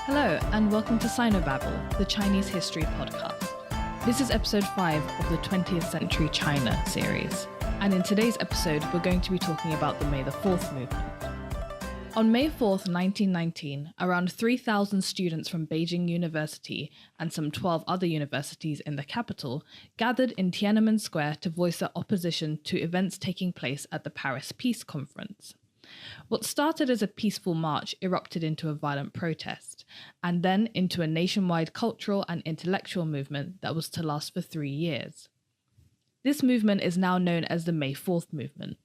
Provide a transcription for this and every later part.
Hello, and welcome to Sinobabble, the Chinese history podcast. This is episode 5 of the 20th Century China series. And in today's episode, we're going to be talking about the May the 4th movement. On May 4th, 1919, around 3,000 students from Beijing University and some 12 other universities in the capital gathered in Tiananmen Square to voice their opposition to events taking place at the Paris Peace Conference. What started as a peaceful march erupted into a violent protest, and then into a nationwide cultural and intellectual movement that was to last for 3 years. This movement is now known as the May 4th movement,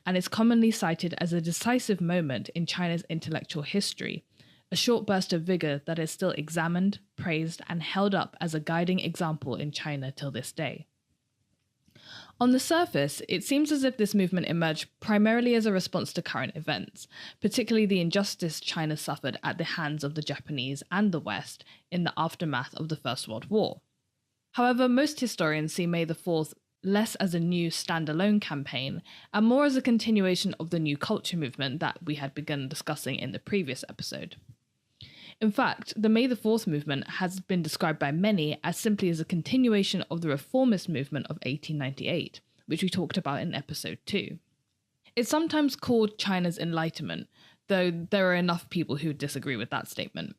and is commonly cited as a decisive moment in China's intellectual history, a short burst of vigor that is still examined, praised, and held up as a guiding example in China till this day. On the surface, it seems as if this movement emerged primarily as a response to current events, particularly the injustice China suffered at the hands of the Japanese and the West in the aftermath of the First World War. However, most historians see May the 4th less as a new standalone campaign and more as a continuation of the new culture movement that we had begun discussing in the previous episode. In fact, the May the 4th movement has been described by many as simply as a continuation of the reformist movement of 1898, which we talked about in episode 2. It's sometimes called China's enlightenment, though there are enough people who disagree with that statement.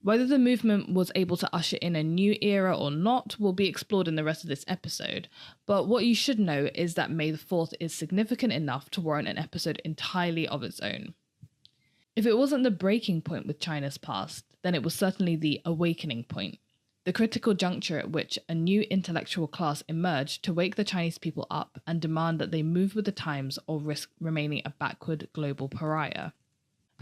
Whether the movement was able to usher in a new era or not will be explored in the rest of this episode, but what you should know is that May the 4th is significant enough to warrant an episode entirely of its own. If it wasn't the breaking point with China's past, then it was certainly the awakening point, the critical juncture at which a new intellectual class emerged to wake the Chinese people up and demand that they move with the times or risk remaining a backward global pariah.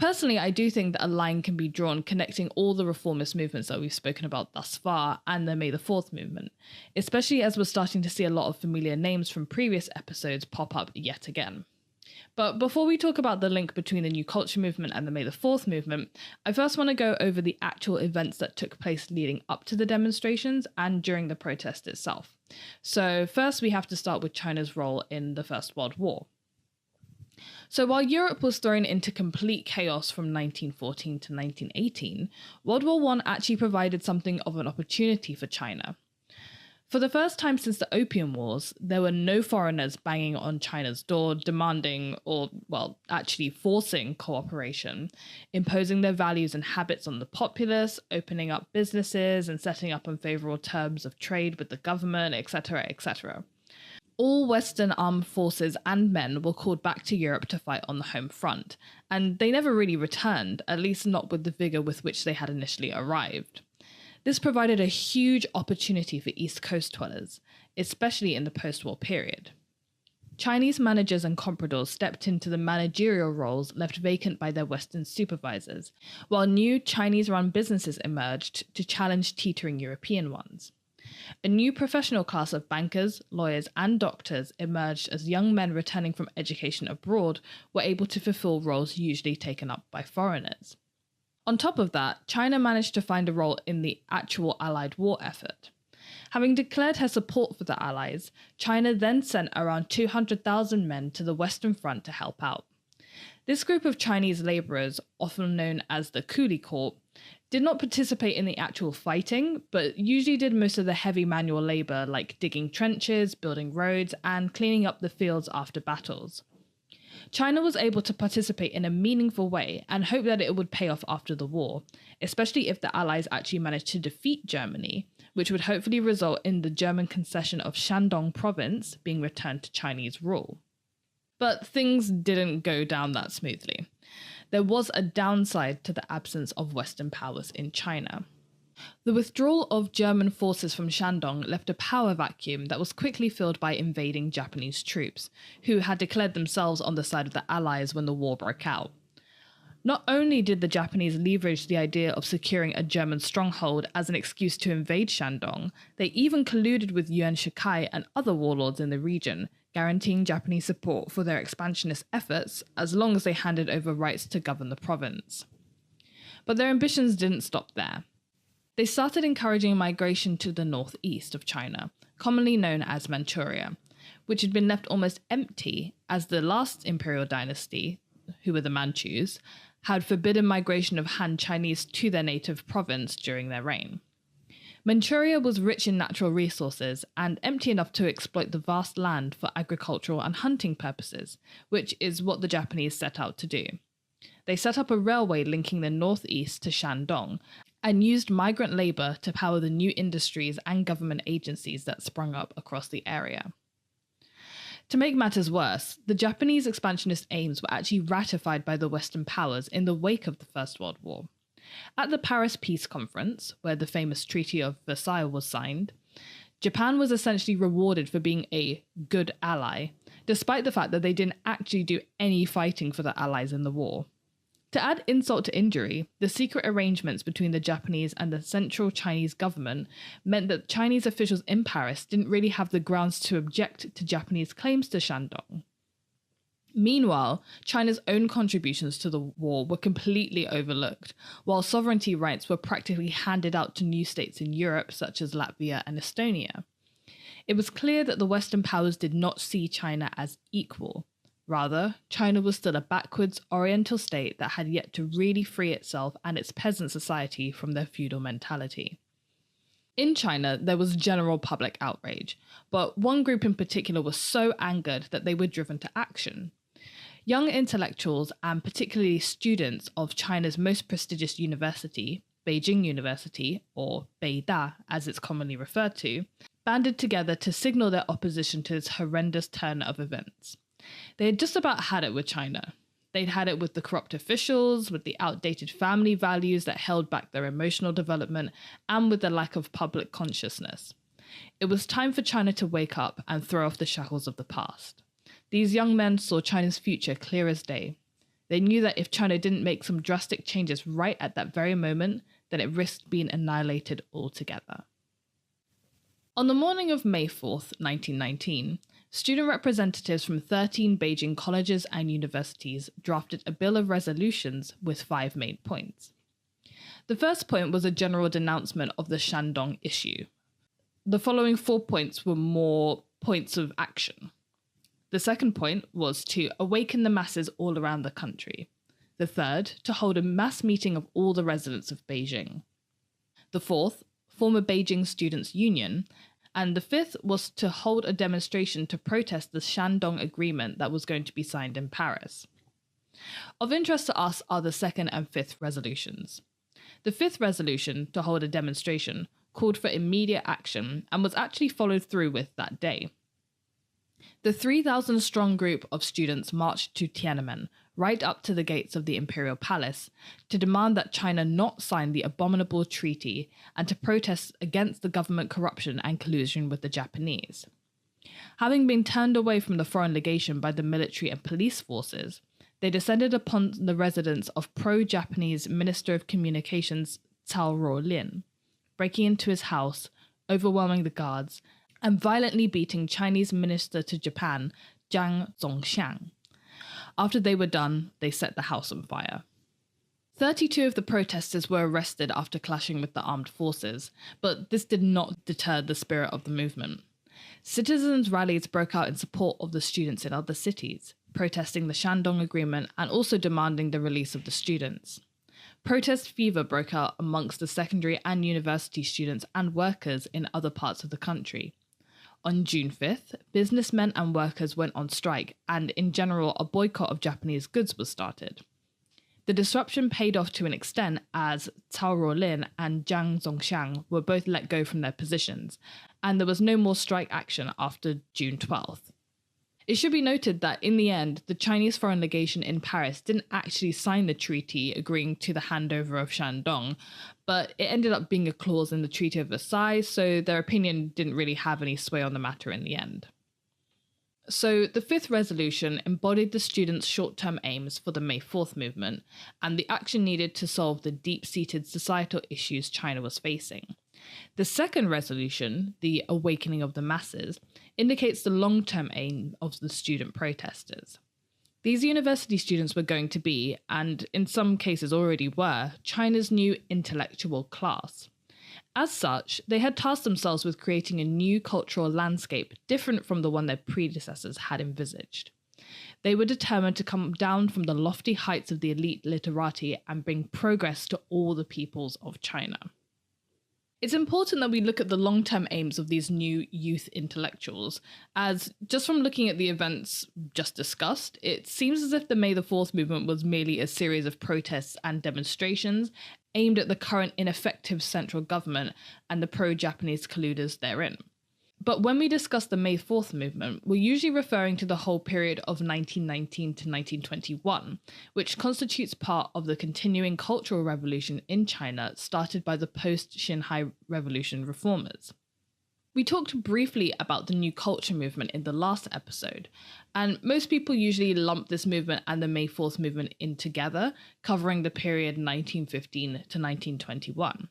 Personally, I do think that a line can be drawn connecting all the reformist movements that we've spoken about thus far and the May the 4th movement, especially as we're starting to see a lot of familiar names from previous episodes pop up yet again. But before we talk about the link between the new culture movement and the May the 4th movement, I first want to go over the actual events that took place leading up to the demonstrations and during the protest itself. So first we have to start with China's role in the First World War. So while Europe was thrown into complete chaos from 1914 to 1918, World War I actually provided something of an opportunity for China. For the first time since the Opium Wars, there were no foreigners banging on China's door demanding, or, well, actually forcing cooperation, imposing their values and habits on the populace, opening up businesses and setting up unfavorable terms of trade with the government, etc., etc. All Western armed forces and men were called back to Europe to fight on the home front, and they never really returned, at least not with the vigor with which they had initially arrived. This provided a huge opportunity for East Coast dwellers, especially in the post-war period. Chinese managers and compradors stepped into the managerial roles left vacant by their Western supervisors, while new Chinese-run businesses emerged to challenge teetering European ones. A new professional class of bankers, lawyers, and doctors emerged as young men returning from education abroad were able to fulfill roles usually taken up by foreigners. On top of that, China managed to find a role in the actual Allied war effort. Having declared her support for the Allies, China then sent around 200,000 men to the Western Front to help out. This group of Chinese labourers, often known as the Coolie Corps, did not participate in the actual fighting, but usually did most of the heavy manual labour like digging trenches, building roads, and cleaning up the fields after battles. China was able to participate in a meaningful way and hoped that it would pay off after the war, especially if the Allies actually managed to defeat Germany, which would hopefully result in the German concession of Shandong province being returned to Chinese rule. But things didn't go down that smoothly. There was a downside to the absence of Western powers in China. The withdrawal of German forces from Shandong left a power vacuum that was quickly filled by invading Japanese troops, who had declared themselves on the side of the Allies when the war broke out. Not only did the Japanese leverage the idea of securing a German stronghold as an excuse to invade Shandong, they even colluded with Yuan Shikai and other warlords in the region, guaranteeing Japanese support for their expansionist efforts as long as they handed over rights to govern the province. But their ambitions didn't stop there. They started encouraging migration to the northeast of China, commonly known as Manchuria, which had been left almost empty as the last imperial dynasty, who were the Manchus, had forbidden migration of Han Chinese to their native province during their reign. Manchuria was rich in natural resources and empty enough to exploit the vast land for agricultural and hunting purposes, which is what the Japanese set out to do. They set up a railway linking the northeast to Shandong and used migrant labour to power the new industries and government agencies that sprung up across the area. To make matters worse, the Japanese expansionist aims were actually ratified by the Western powers in the wake of the First World War. At the Paris Peace Conference, where the famous Treaty of Versailles was signed, Japan was essentially rewarded for being a good ally, despite the fact that they didn't actually do any fighting for the Allies in the war. To add insult to injury, the secret arrangements between the Japanese and the central Chinese government meant that Chinese officials in Paris didn't really have the grounds to object to Japanese claims to Shandong. Meanwhile, China's own contributions to the war were completely overlooked, while sovereignty rights were practically handed out to new states in Europe, such as Latvia and Estonia. It was clear that the Western powers did not see China as equal. Rather, China was still a backwards, oriental state that had yet to really free itself and its peasant society from their feudal mentality. In China, there was general public outrage, but one group in particular was so angered that they were driven to action. Young intellectuals, and particularly students of China's most prestigious university, Beijing University, or Beida as it's commonly referred to, banded together to signal their opposition to this horrendous turn of events. They had just about had it with China. They'd had it with the corrupt officials, with the outdated family values that held back their emotional development, and with the lack of public consciousness. It was time for China to wake up and throw off the shackles of the past. These young men saw China's future clear as day. They knew that if China didn't make some drastic changes right at that very moment, then it risked being annihilated altogether. On the morning of May 4th, 1919, student representatives from 13 Beijing colleges and universities drafted a bill of resolutions with 5 main points. The first point was a general denouncement of the Shandong issue. The following 4 points were more points of action. The second point was to awaken the masses all around the country. The third, to hold a mass meeting of all the residents of Beijing. The fourth, form a Beijing Students' Union, and the fifth was to hold a demonstration to protest the Shandong Agreement that was going to be signed in Paris. Of interest to us are the second and fifth resolutions. The fifth resolution, to hold a demonstration, called for immediate action and was actually followed through with that day. The 3,000-strong group of students marched to Tiananmen, right up to the gates of the Imperial Palace, to demand that China not sign the abominable treaty and to protest against the government corruption and collusion with the Japanese. Having been turned away from the foreign legation by the military and police forces, they descended upon the residence of pro-Japanese Minister of Communications Cao Ruolin, breaking into his house, overwhelming the guards, and violently beating Chinese minister to Japan, Jiang Zongxiang. After they were done, they set the house on fire. 32 of the protesters were arrested after clashing with the armed forces, but this did not deter the spirit of the movement. Citizens' rallies broke out in support of the students in other cities, protesting the Shandong Agreement and also demanding the release of the students. Protest fever broke out amongst the secondary and university students and workers in other parts of the country. On June 5th, businessmen and workers went on strike, and in general, a boycott of Japanese goods was started. The disruption paid off to an extent as Cao Ruolin and Jiang Zongxiang were both let go from their positions, and there was no more strike action after June 12th. It should be noted that in the end, the Chinese foreign legation in Paris didn't actually sign the treaty agreeing to the handover of Shandong, but it ended up being a clause in the Treaty of Versailles, so their opinion didn't really have any sway on the matter in the end. So the fifth resolution embodied the students' short-term aims for the May 4th movement and the action needed to solve the deep-seated societal issues China was facing. The second resolution, the awakening of the masses, indicates the long-term aim of the student protesters. These university students were going to be, and in some cases already were, China's new intellectual class. As such, they had tasked themselves with creating a new cultural landscape different from the one their predecessors had envisaged. They were determined to come down from the lofty heights of the elite literati and bring progress to all the peoples of China. It's important that we look at the long-term aims of these new youth intellectuals, as just from looking at the events just discussed, it seems as if the May the 4th movement was merely a series of protests and demonstrations aimed at the current ineffective central government and the pro-Japanese colluders therein. But when we discuss the May 4th movement, we're usually referring to the whole period of 1919 to 1921, which constitutes part of the continuing cultural revolution in China started by the post-Xinhai Revolution reformers. We talked briefly about the new culture movement in the last episode, and most people usually lump this movement and the May 4th movement in together, covering the period 1915 to 1921.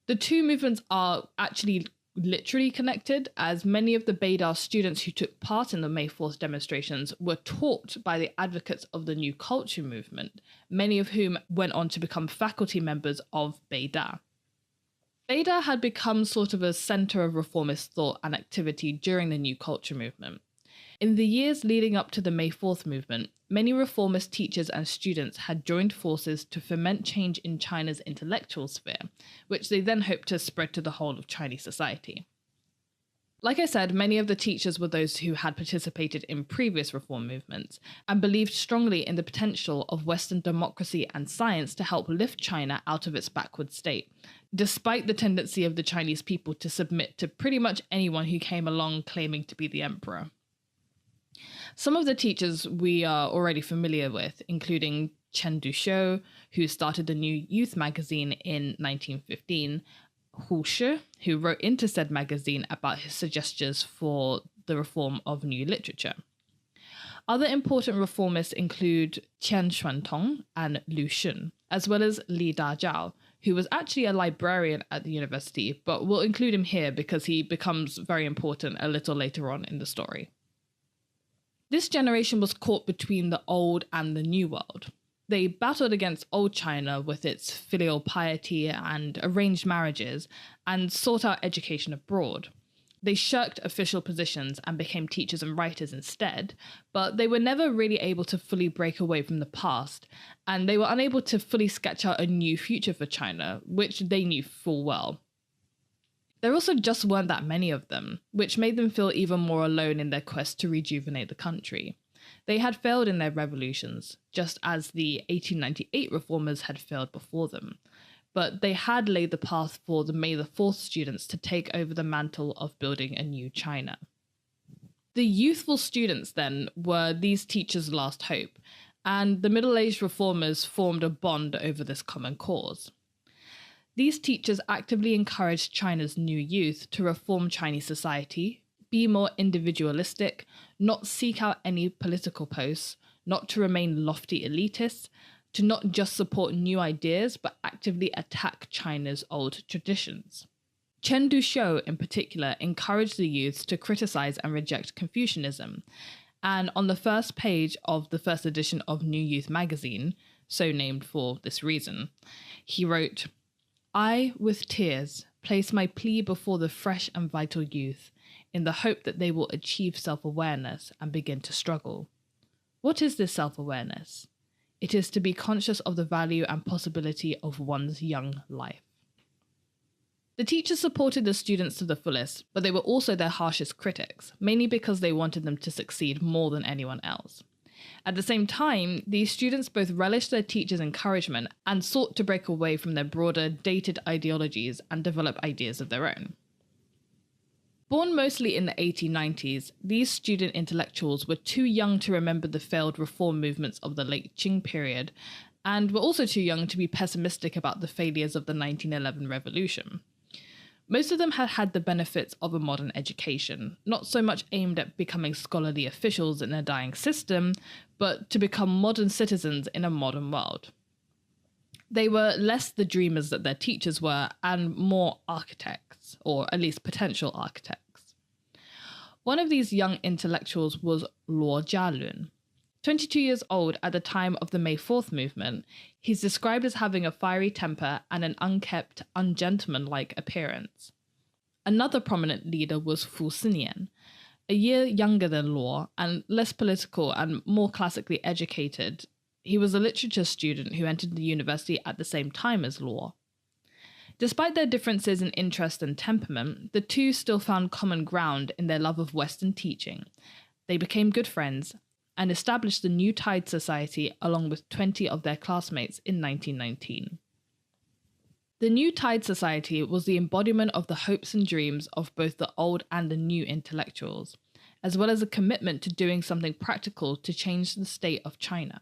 The two movements are actually literally connected, as many of the Beida students who took part in the May 4th demonstrations were taught by the advocates of the new culture movement, many of whom went on to become faculty members of Beida. Beida had become sort of a centre of reformist thought and activity during the new culture movement. In the years leading up to the May 4th movement, many reformist teachers and students had joined forces to foment change in China's intellectual sphere, which they then hoped to spread to the whole of Chinese society. Like I said, many of the teachers were those who had participated in previous reform movements and believed strongly in the potential of Western democracy and science to help lift China out of its backward state, despite the tendency of the Chinese people to submit to pretty much anyone who came along claiming to be the emperor. Some of the teachers we are already familiar with, including Chen Duxiu, who started the New Youth magazine in 1915, Usher, who wrote into said magazine about his suggestions for the reform of new literature. Other important reformists include Qian Xuantong and Lucien, as well as Li Dajiao, who was actually a librarian at the university, but we'll include him here because he becomes very important a little later on in the story. This generation was caught between the old and the new world. They battled against old China with its filial piety and arranged marriages and sought out education abroad. They shirked official positions and became teachers and writers instead, but they were never really able to fully break away from the past, and they were unable to fully sketch out a new future for China, which they knew full well. There also just weren't that many of them, which made them feel even more alone in their quest to rejuvenate the country. They had failed in their revolutions, just as the 1898 reformers had failed before them, but they had laid the path for the May the 4th students to take over the mantle of building a new China. The youthful students, then, were these teachers' last hope, and the middle-aged reformers formed a bond over this common cause. These teachers actively encouraged China's new youth to reform Chinese society, be more individualistic, not seek out any political posts, not to remain lofty elitists, to not just support new ideas, but actively attack China's old traditions. Chen Duxiu, in particular, encouraged the youths to criticize and reject Confucianism. And on the first page of the first edition of New Youth magazine, so named for this reason, he wrote, "I, with tears, place my plea before the fresh and vital youth, in the hope that they will achieve self-awareness and begin to struggle. What is this self-awareness? It is to be conscious of the value and possibility of one's young life." The teachers supported the students to the fullest, but they were also their harshest critics, mainly because they wanted them to succeed more than anyone else. At the same time, these students both relished their teachers' encouragement and sought to break away from their broader, dated ideologies and develop ideas of their own. Born mostly in the 1890s, these student intellectuals were too young to remember the failed reform movements of the late Qing period, and were also too young to be pessimistic about the failures of the 1911 revolution. Most of them had had the benefits of a modern education, not so much aimed at becoming scholarly officials in a dying system, but to become modern citizens in a modern world. They were less the dreamers that their teachers were, and more architects, or at least potential architects. One of these young intellectuals was Luo Jialun. 22 years old at the time of the May 4th movement, he's described as having a fiery temper and an unkempt, ungentlemanlike appearance. Another prominent leader was Fu Sinian. A year younger than Luo and less political and more classically educated, he was a literature student who entered the university at the same time as Luo. Despite their differences in interest and temperament, the two still found common ground in their love of Western teaching. They became good friends and established the New Tide Society along with 20 of their classmates in 1919. The New Tide Society was the embodiment of the hopes and dreams of both the old and the new intellectuals, as well as a commitment to doing something practical to change the state of China.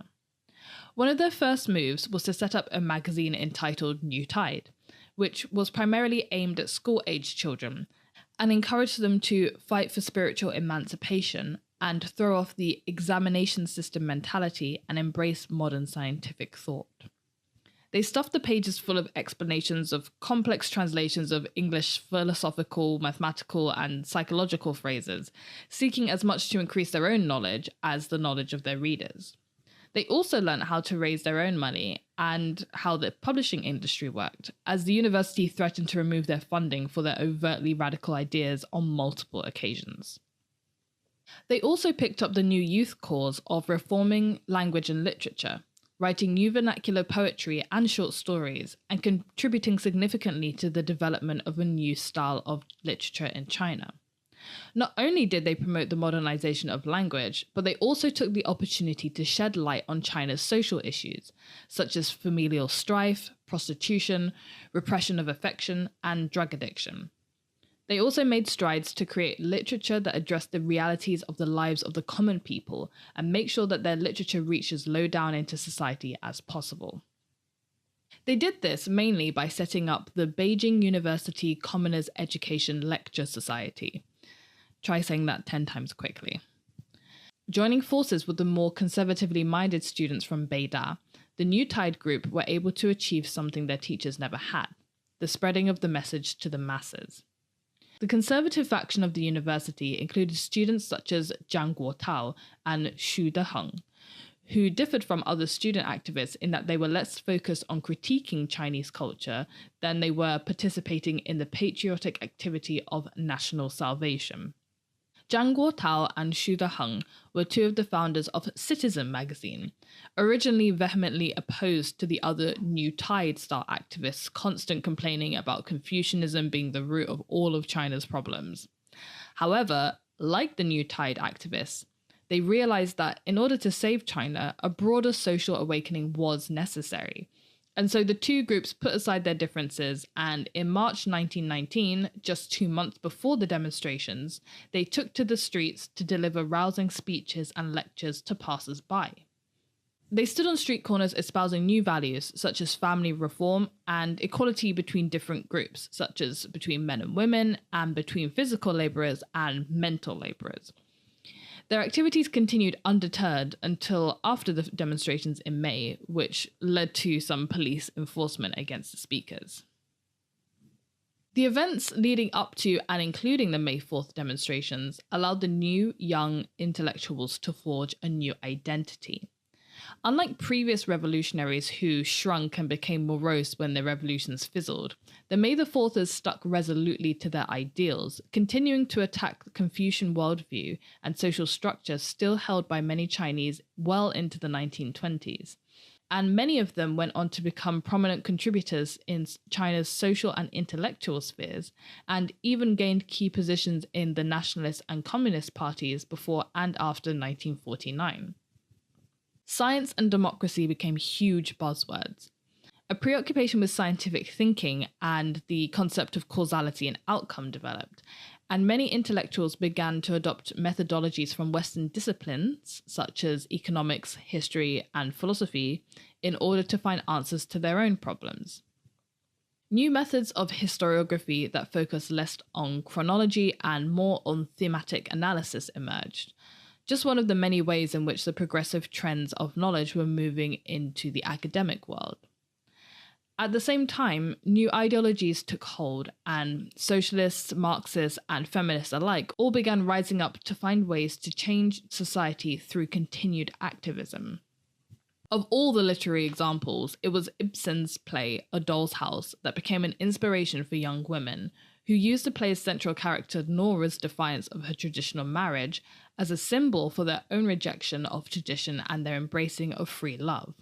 One of their first moves was to set up a magazine entitled New Tide, which was primarily aimed at school-aged children and encouraged them to fight for spiritual emancipation and throw off the examination system mentality and embrace modern scientific thought. They stuffed the pages full of explanations of complex translations of English philosophical, mathematical, and psychological phrases, seeking as much to increase their own knowledge as the knowledge of their readers. They also learned how to raise their own money and how the publishing industry worked, as the university threatened to remove their funding for their overtly radical ideas on multiple occasions. They also picked up the new youth cause of reforming language and literature, writing new vernacular poetry and short stories, and contributing significantly to the development of a new style of literature in China. Not only did they promote the modernization of language, but they also took the opportunity to shed light on China's social issues, such as familial strife, prostitution, repression of affection, and drug addiction. They also made strides to create literature that addressed the realities of the lives of the common people and make sure that their literature reached as low down into society as possible. They did this mainly by setting up the Beijing University Commoners Education Lecture Society. Try saying that 10 times quickly. Joining forces with the more conservatively minded students from Beida, the New Tide group were able to achieve something their teachers never had: the spreading of the message to the masses. The conservative faction of the university included students such as Zhang Guotao and Xu Deheng, who differed from other student activists in that they were less focused on critiquing Chinese culture than they were participating in the patriotic activity of national salvation. Zhang Guotao and Xu Deheng were two of the founders of Citizen magazine, originally vehemently opposed to the other New Tide-style activists' constant complaining about Confucianism being the root of all of China's problems. However, like the New Tide activists, they realized that in order to save China, a broader social awakening was necessary. And so the two groups put aside their differences, and in March 1919, just 2 months before the demonstrations, they took to the streets to deliver rousing speeches and lectures to passers-by. They stood on street corners espousing new values, such as family reform and equality between different groups, such as between men and women, and between physical labourers and mental labourers. Their activities continued undeterred until after the demonstrations in May, which led to some police enforcement against the speakers. The events leading up to and including the May 4th demonstrations allowed the new, young intellectuals to forge a new identity. Unlike previous revolutionaries who shrunk and became morose when their revolutions fizzled, the May the 4thers stuck resolutely to their ideals, continuing to attack the Confucian worldview and social structure still held by many Chinese well into the 1920s. And many of them went on to become prominent contributors in China's social and intellectual spheres, and even gained key positions in the nationalist and communist parties before and after 1949. Science and democracy became huge buzzwords. A preoccupation with scientific thinking and the concept of causality and outcome developed, and many intellectuals began to adopt methodologies from Western disciplines, such as economics, history, and philosophy, in order to find answers to their own problems. New methods of historiography that focus less on chronology and more on thematic analysis emerged. Just one of the many ways in which the progressive trends of knowledge were moving into the academic world. At the same time, new ideologies took hold, and socialists, Marxists, and feminists alike all began rising up to find ways to change society through continued activism. Of all the literary examples, it was Ibsen's play A Doll's House that became an inspiration for young women, who used the play's central character Nora's defiance of her traditional marriage as a symbol for their own rejection of tradition and their embracing of free love.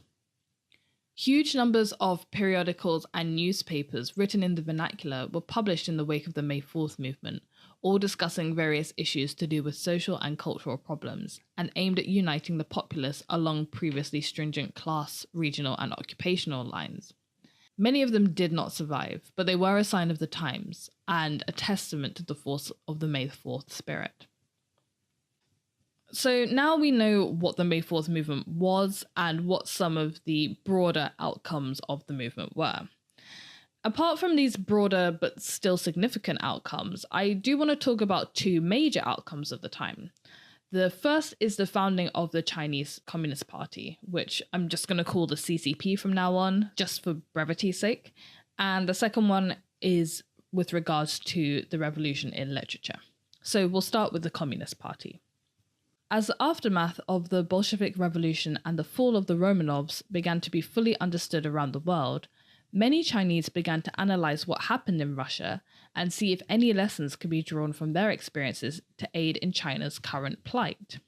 Huge numbers of periodicals and newspapers written in the vernacular were published in the wake of the May 4th movement, all discussing various issues to do with social and cultural problems, and aimed at uniting the populace along previously stringent class, regional, and occupational lines. Many of them did not survive, but they were a sign of the times, and a testament to the force of the May 4th spirit. So now we know what the May 4th movement was and what some of the broader outcomes of the movement were. Apart from these broader but still significant outcomes, I do want to talk about two major outcomes of the time. The first is the founding of the Chinese Communist Party, which I'm just going to call the CCP from now on, just for brevity's sake. And the second one is with regards to the revolution in literature. So we'll start with the Communist Party. As the aftermath of the Bolshevik Revolution and the fall of the Romanovs began to be fully understood around the world, many Chinese began to analyze what happened in Russia and see if any lessons could be drawn from their experiences to aid in China's current plight.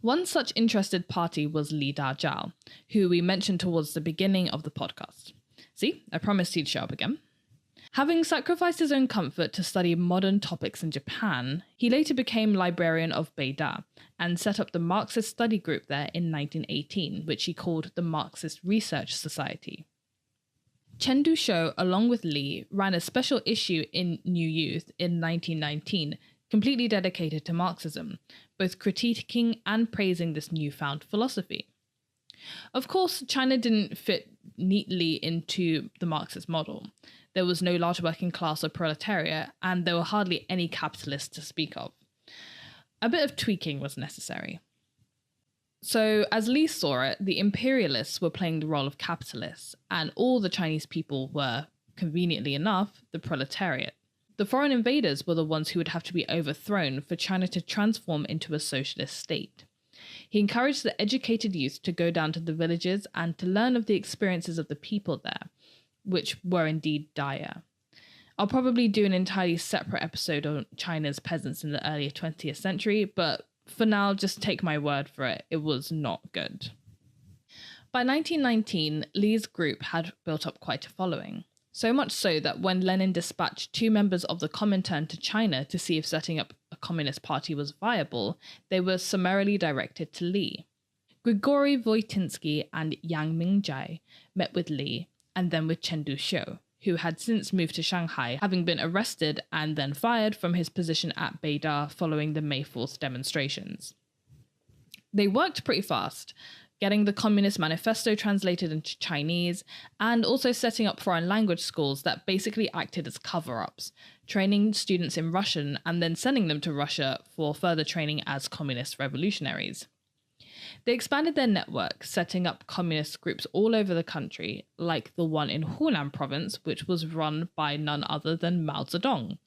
One such interested party was Li Dajiao, who we mentioned towards the beginning of the podcast. See, I promised he'd show up again. Having sacrificed his own comfort to study modern topics in Japan, he later became librarian of Beida and set up the Marxist study group there in 1918, which he called the Marxist Research Society. Chen Dushou, along with Li, ran a special issue in New Youth in 1919, completely dedicated to Marxism, both critiquing and praising this newfound philosophy. Of course, China didn't fit neatly into the Marxist model. There was no large working class or proletariat, and there were hardly any capitalists to speak of. A bit of tweaking was necessary. So, as Li saw it, the imperialists were playing the role of capitalists, and all the Chinese people were, conveniently enough, the proletariat. The foreign invaders were the ones who would have to be overthrown for China to transform into a socialist state. He encouraged the educated youth to go down to the villages and to learn of the experiences of the people there, which were indeed dire. I'll probably do an entirely separate episode on China's peasants in the early 20th century, but for now, just take my word for it, it was not good. By 1919, Li's group had built up quite a following. So much so that when Lenin dispatched two members of the Comintern to China to see if setting up a communist party was viable, they were summarily directed to Li. Grigory Voitinsky and Yang Mingjai met with Li, and then with Chen Dushou, who had since moved to Shanghai, having been arrested and then fired from his position at Beida following the May 4th demonstrations. They worked pretty fast, getting the Communist Manifesto translated into Chinese, and also setting up foreign language schools that basically acted as cover-ups, training students in Russian and then sending them to Russia for further training as communist revolutionaries. They expanded their network, setting up communist groups all over the country, like the one in Hunan province, which was run by none other than Mao Zedong.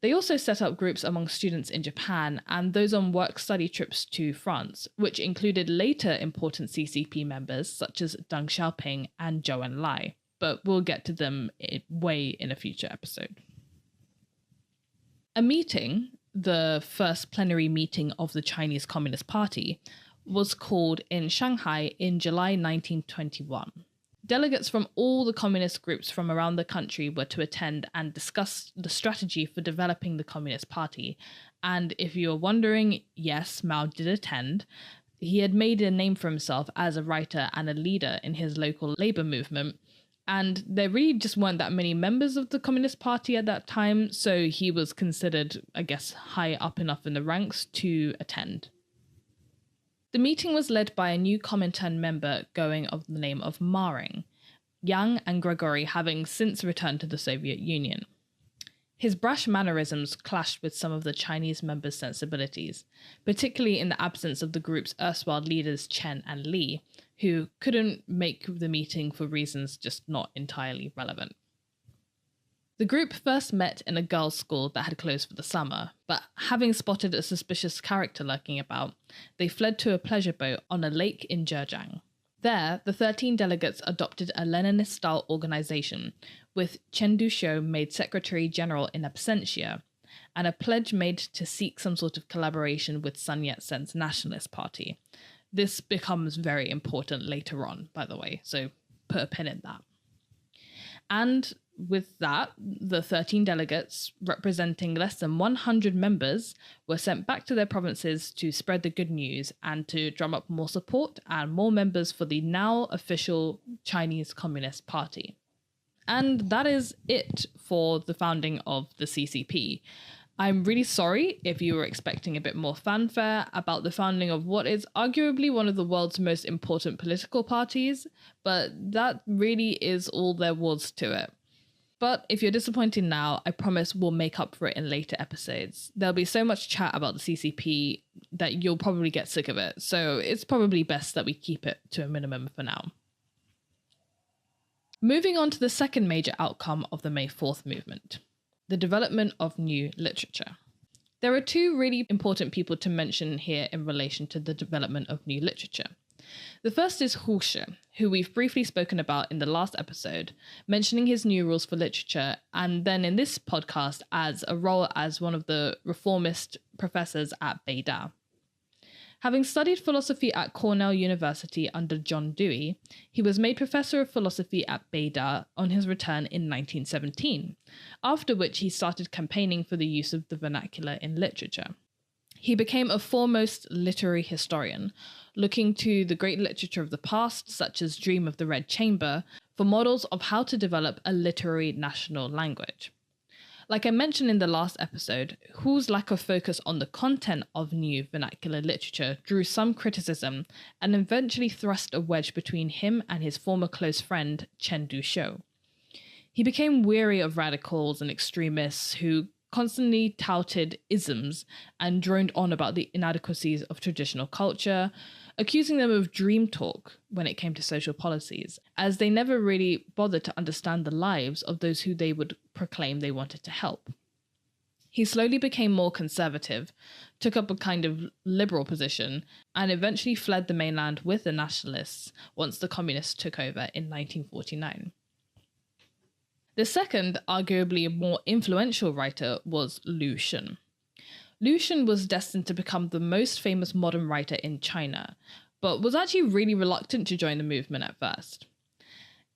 They also set up groups among students in Japan and those on work-study trips to France, which included later important CCP members such as Deng Xiaoping and Zhou Enlai, but we'll get to them way in a future episode. A meeting, the first plenary meeting of the Chinese Communist Party, was called in Shanghai in July 1921. Delegates from all the communist groups from around the country were to attend and discuss the strategy for developing the Communist Party. And if you're wondering, yes, Mao did attend. He had made a name for himself as a writer and a leader in his local labor movement. And there really just weren't that many members of the Communist Party at that time, so he was considered, I guess, high up enough in the ranks to attend. The meeting was led by a new Comintern member going of the name of Maring, Yang and Grigory having since returned to the Soviet Union. His brash mannerisms clashed with some of the Chinese members' sensibilities, particularly in the absence of the group's erstwhile leaders Chen and Li, who couldn't make the meeting for reasons just not entirely relevant. The group first met in a girls' school that had closed for the summer, but having spotted a suspicious character lurking about, they fled to a pleasure boat on a lake in Zhejiang. There, the 13 delegates adopted a Leninist-style organization, with Chen Duxiu made Secretary General in absentia, and a pledge made to seek some sort of collaboration with Sun Yat-sen's Nationalist Party. This becomes very important later on, by the way, so put a pin in that. And with that, the 13 delegates, representing less than 100 members, were sent back to their provinces to spread the good news and to drum up more support and more members for the now official Chinese Communist Party. And that is it for the founding of the CCP. I'm really sorry if you were expecting a bit more fanfare about the founding of what is arguably one of the world's most important political parties, but that really is all there was to it. But if you're disappointed now, I promise we'll make up for it in later episodes. There'll be so much chat about the CCP that you'll probably get sick of it, so it's probably best that we keep it to a minimum for now. Moving on to the second major outcome of the May 4th movement, the development of new literature. There are two really important people to mention here in relation to the development of new literature. The first is Usher, who we've briefly spoken about in the last episode, mentioning his new rules for literature, and then in this podcast as a role as one of the reformist professors at Beida. Having studied philosophy at Cornell University under John Dewey, he was made professor of philosophy at Beida on his return in 1917, after which he started campaigning for the use of the vernacular in literature. He became a foremost literary historian, looking to the great literature of the past, such as Dream of the Red Chamber, for models of how to develop a literary national language. Like I mentioned in the last episode, Hu's lack of focus on the content of new vernacular literature drew some criticism and eventually thrust a wedge between him and his former close friend, Chen Duxiu. He became weary of radicals and extremists who constantly touted isms and droned on about the inadequacies of traditional culture, accusing them of dream talk when it came to social policies, as they never really bothered to understand the lives of those who they would proclaim they wanted to help. He slowly became more conservative, took up a kind of liberal position, and eventually fled the mainland with the nationalists once the communists took over in 1949. The second, arguably more influential writer was Lucien. Lucien was destined to become the most famous modern writer in China, but was actually really reluctant to join the movement at first.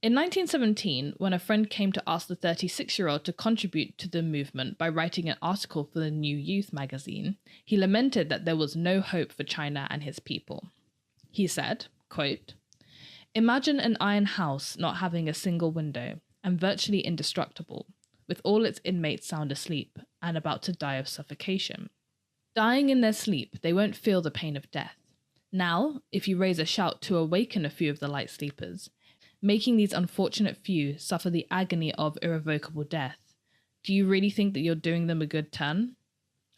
In 1917, when a friend came to ask the 36-year-old to contribute to the movement by writing an article for the New Youth magazine, he lamented that there was no hope for China and his people. He said, quote, "Imagine an iron house not having a single window and virtually indestructible, with all its inmates sound asleep and about to die of suffocation. Dying in their sleep, they won't feel the pain of death. Now, if you raise a shout to awaken a few of the light sleepers, making these unfortunate few suffer the agony of irrevocable death, do you really think that you're doing them a good turn?"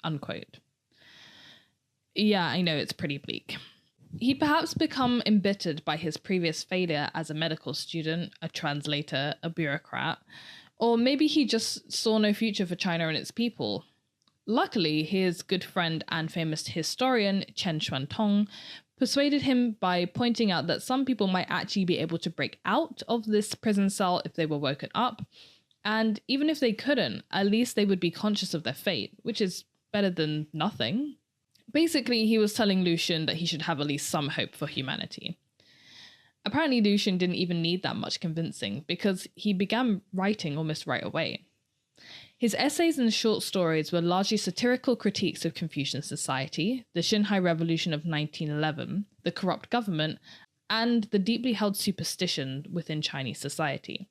Unquote. Yeah, I know it's pretty bleak. He'd perhaps become embittered by his previous failure as a medical student, a translator, a bureaucrat, or maybe he just saw no future for China and its people. Luckily, his good friend and famous historian, Chen Xuantong, persuaded him by pointing out that some people might actually be able to break out of this prison cell if they were woken up, and even if they couldn't, at least they would be conscious of their fate, which is better than nothing. Basically, he was telling Lucien that he should have at least some hope for humanity. Apparently, Lucien didn't even need that much convincing because he began writing almost right away. His essays and short stories were largely satirical critiques of Confucian society, the Xinhai Revolution of 1911, the corrupt government, and the deeply held superstition within Chinese society.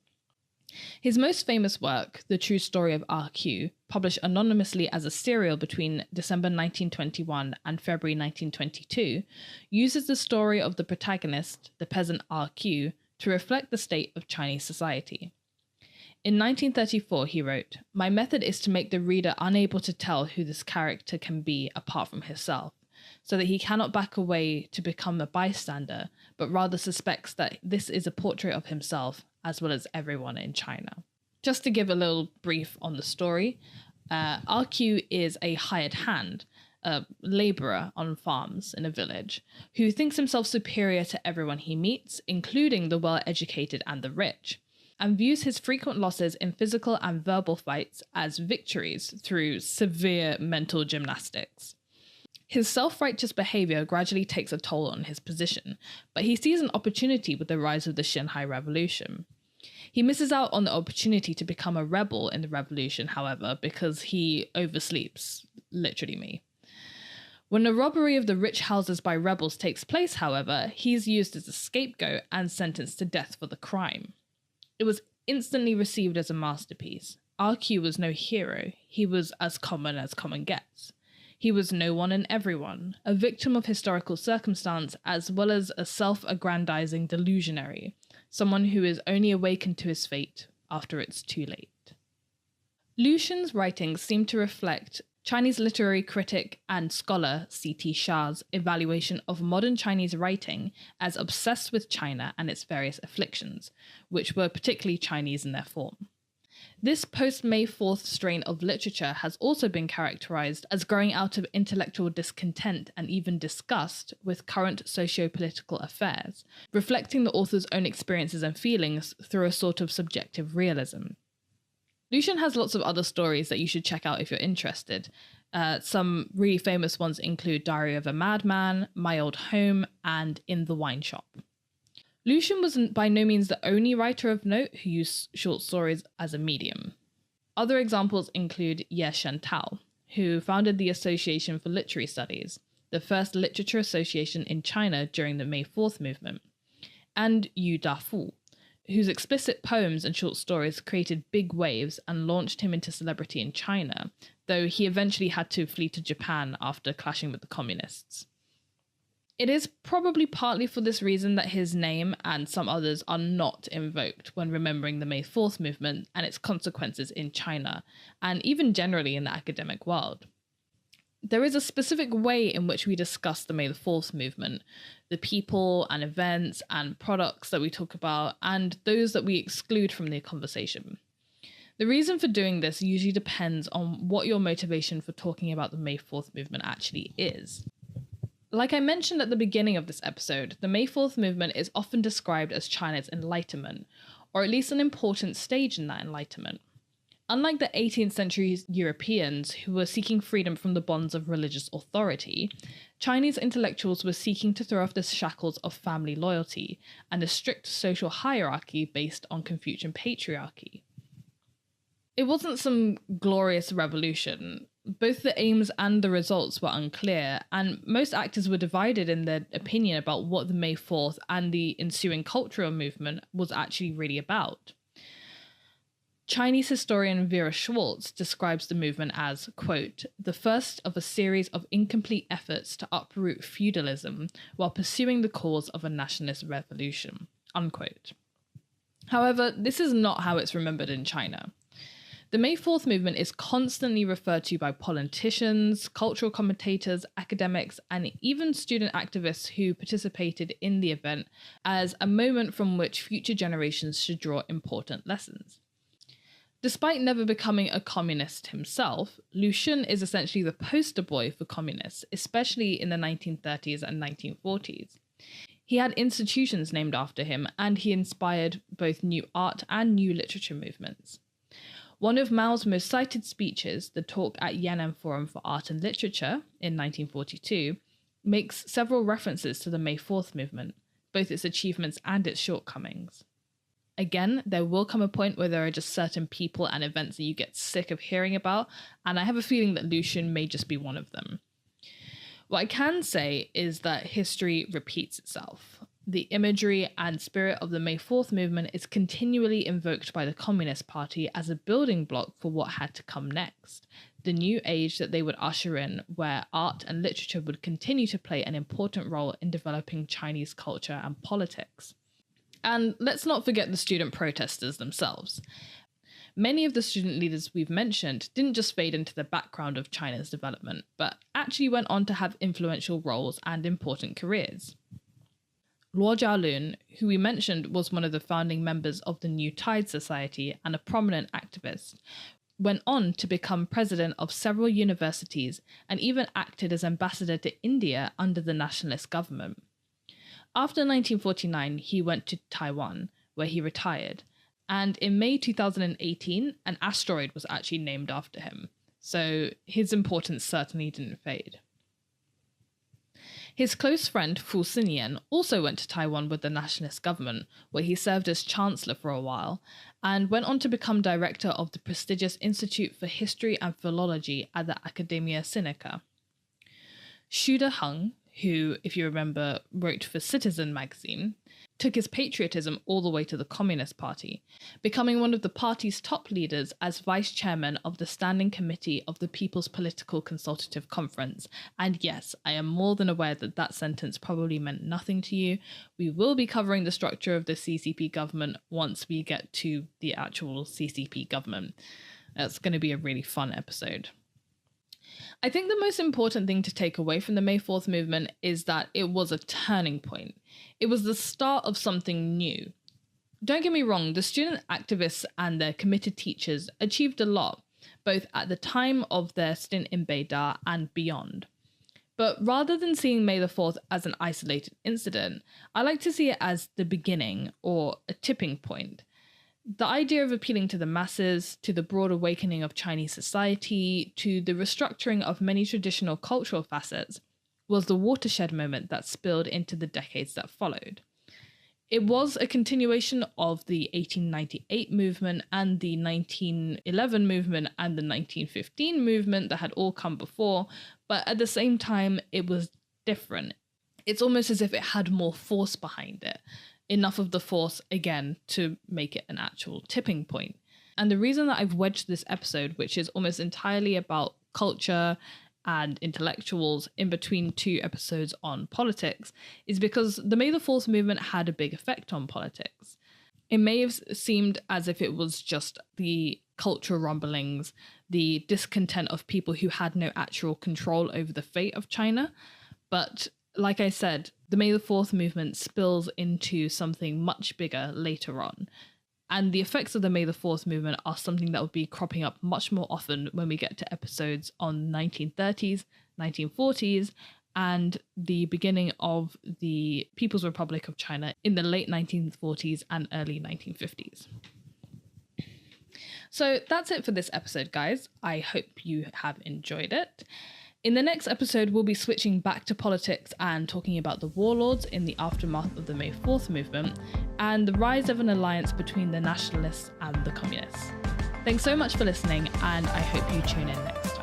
His most famous work, The True Story of RQ, published anonymously as a serial between December 1921 and February 1922, uses the story of the protagonist, the peasant RQ, to reflect the state of Chinese society. In 1934, he wrote, "My method is to make the reader unable to tell who this character can be apart from himself, so that he cannot back away to become a bystander, but rather suspects that this is a portrait of himself, as well as everyone in China." Just to give a little brief on the story, RQ is a hired hand, a labourer on farms in a village, who thinks himself superior to everyone he meets, including the well-educated and the rich, and views his frequent losses in physical and verbal fights as victories through severe mental gymnastics. His self-righteous behaviour gradually takes a toll on his position, but he sees an opportunity with the rise of the Xinhai Revolution. He misses out on the opportunity to become a rebel in the revolution, however, because he oversleeps, literally me. When a robbery of the rich houses by rebels takes place, however, he's used as a scapegoat and sentenced to death for the crime. It was instantly received as a masterpiece. RQ was no hero, he was as common gets. He was no one and everyone, a victim of historical circumstance as well as a self-aggrandizing delusionary, someone who is only awakened to his fate after it's too late. Lucian's writings seem to reflect Chinese literary critic and scholar C.T. Sha's evaluation of modern Chinese writing as obsessed with China and its various afflictions, which were particularly Chinese in their form. This post-May 4th strain of literature has also been characterized as growing out of intellectual discontent and even disgust with current socio-political affairs, reflecting the author's own experiences and feelings through a sort of subjective realism. Lucian has lots of other stories that you should check out if you're interested. Some really famous ones include Diary of a Madman, My Old Home, and In the Wine Shop. Lucien was by no means the only writer of note who used short stories as a medium. Other examples include Ye Shentao, who founded the Association for Literary Studies, the first literature association in China during the May 4th movement, and Yu Dafu, whose explicit poems and short stories created big waves and launched him into celebrity in China, though he eventually had to flee to Japan after clashing with the communists. It is probably partly for this reason that his name and some others are not invoked when remembering the May 4th movement and its consequences in China, and even generally in the academic world. There is a specific way in which we discuss the May 4th movement, the people and events and products that we talk about, and those that we exclude from the conversation. The reason for doing this usually depends on what your motivation for talking about the May 4th movement actually is. Like I mentioned at the beginning of this episode, the May 4th movement is often described as China's enlightenment, or at least an important stage in that enlightenment. Unlike the 18th century Europeans who were seeking freedom from the bonds of religious authority, Chinese intellectuals were seeking to throw off the shackles of family loyalty and a strict social hierarchy based on Confucian patriarchy. It wasn't some glorious revolution. Both the aims and the results were unclear, and most actors were divided in their opinion about what the May 4th and the ensuing cultural movement was actually really about. Chinese historian Vera Schwartz describes the movement as, quote, the first of a series of incomplete efforts to uproot feudalism while pursuing the cause of a nationalist revolution, unquote. However, this is not how it's remembered in China. The May 4th movement is constantly referred to by politicians, cultural commentators, academics, and even student activists who participated in the event as a moment from which future generations should draw important lessons. Despite never becoming a communist himself, Lucien is essentially the poster boy for communists, especially in the 1930s and 1940s. He had institutions named after him, and he inspired both new art and new literature movements. One of Mao's most cited speeches, the talk at Yan'an Forum for Art and Literature in 1942, makes several references to the May 4th movement, both its achievements and its shortcomings. Again, there will come a point where there are just certain people and events that you get sick of hearing about, and I have a feeling that Lucien may just be one of them. What I can say is that history repeats itself. The imagery and spirit of the May 4th movement is continually invoked by the Communist Party as a building block for what had to come next, the new age that they would usher in, where art and literature would continue to play an important role in developing Chinese culture and politics. And let's not forget the student protesters themselves. Many of the student leaders we've mentioned didn't just fade into the background of China's development, but actually went on to have influential roles and important careers. Luo Jialun, who we mentioned was one of the founding members of the New Tide Society and a prominent activist, went on to become president of several universities and even acted as ambassador to India under the nationalist government. After 1949, he went to Taiwan, where he retired, and in May 2018, an asteroid was actually named after him, so his importance certainly didn't fade. His close friend Lucien also went to Taiwan with the nationalist government, where he served as chancellor for a while, and went on to become director of the prestigious Institute for History and Philology at the Academia Sinica. Xu Deheng, who, if you remember, wrote for Citizen magazine, took his patriotism all the way to the Communist Party, becoming one of the party's top leaders as vice chairman of the Standing Committee of the People's Political Consultative Conference. And yes, I am more than aware that that sentence probably meant nothing to you. We will be covering the structure of the CCP government once we get to the actual CCP government. That's going to be a really fun episode. I think the most important thing to take away from the May 4th movement is that it was a turning point. It was the start of something new. Don't get me wrong, the student activists and their committed teachers achieved a lot, both at the time of their stint in Beida and beyond. But rather than seeing May the 4th as an isolated incident, I like to see it as the beginning or a tipping point. The idea of appealing to the masses, to the broad awakening of Chinese society, to the restructuring of many traditional cultural facets, was the watershed moment that spilled into the decades that followed. It was a continuation of the 1898 movement and the 1911 movement and the 1915 movement that had all come before, but at the same time, it was different. It's almost as if it had more force behind it. Enough of the force, again, to make it an actual tipping point. And the reason that I've wedged this episode, which is almost entirely about culture and intellectuals in between two episodes on politics, is because the May the 4th movement had a big effect on politics. It may have seemed as if it was just the cultural rumblings, the discontent of people who had no actual control over the fate of China, but like I said, the May the 4th movement spills into something much bigger later on. And the effects of the May the 4th movement are something that will be cropping up much more often when we get to episodes on 1930s, 1940s, and the beginning of the People's Republic of China in the late 1940s and early 1950s. So that's it for this episode, guys. I hope you have enjoyed it. In the next episode, we'll be switching back to politics and talking about the warlords in the aftermath of the May 4th movement and the rise of an alliance between the nationalists and the communists. Thanks so much for listening, and I hope you tune in next time.